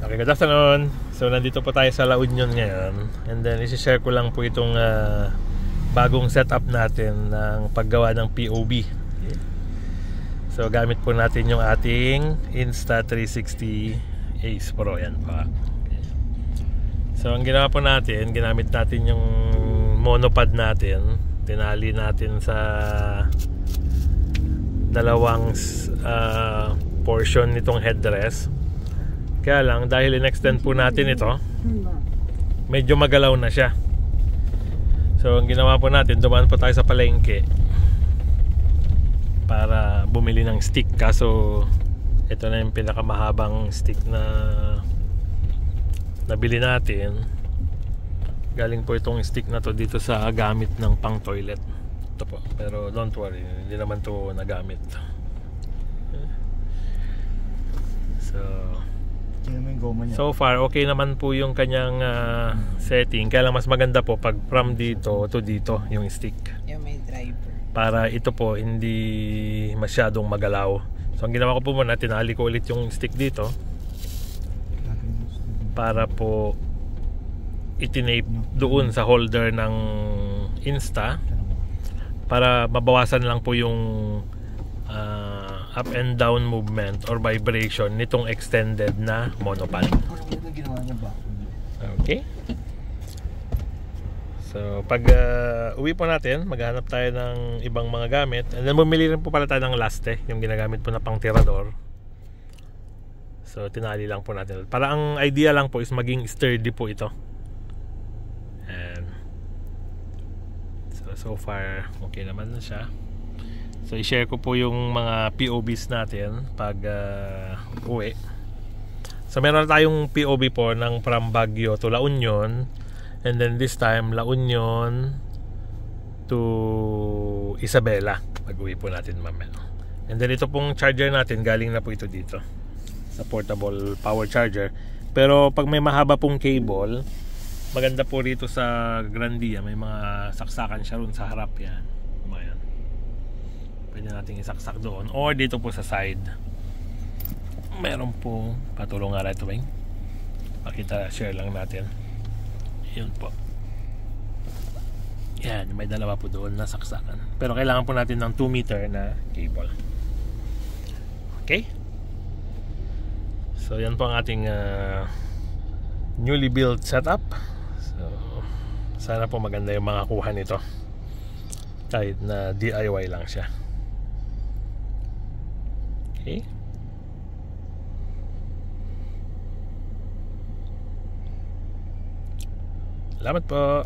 Okay, good afternoon. So nandito po tayo sa La Union ngayon. And then isi-share ko lang po itong bagong setup natin ng paggawa ng POB. Okay. So gamit po natin yung ating Insta360 Ace Pro. Yan pa. Okay. So ang ginawa po natin, ginamit natin yung monopod natin. Tinali natin sa dalawang portion nitong headrest. Kaya lang, dahil in-extend po natin ito, medyo magalaw na siya. So, ang ginawa po natin, dumaan po tayo sa palengke para bumili ng stick. Kaso, ito na yung pinakamahabang stick na nabili natin. Galing po itong stick na to dito sa gamit ng pang toilet. Ito po. Pero don't worry, hindi naman to nagamit. So far okay naman po yung kanyang setting. Kaya lang mas maganda po pag from dito to dito yung stick. Yung may driver. Para ito po hindi masyadong magalaw. So ang ginawa ko po muna, tinali ko ulit yung stick dito para po itinape doon sa holder ng Insta para mabawasan lang po yung up and down movement or vibration nitong extended na monopod. Okay. So pag uwi po natin, maghanap tayo ng ibang mga gamit, and then bumili rin po pala tayo ng laste, yung ginagamit po na pang tirador. So tinali lang po natin. Para ang idea lang po is maging sturdy po ito. And so far okay naman na siya. So i-share ko po yung mga POBs natin pag uwi. So meron tayong POB po ng from Baguio to La Union, and then this time La Union to Isabela pag uwi po natin mamaya. And then ito pong charger natin, galing na po ito dito sa portable power charger. Pero pag may mahaba pong cable, maganda po rito sa Grandia, may mga saksakan siya ron sa harap yan. Pwede natin isaksak doon or dito po sa side. Meron po patulong nga rito, bang pakita, share lang natin. Yun po. Yan, may dalawa po doon na saksakan. Pero kailangan po natin ng 2 meter na cable. Okay. So yan po ang ating newly built setup. So sana po maganda yung mga kuha nito, kahit na DIY lang siya. Okay. Salamat po.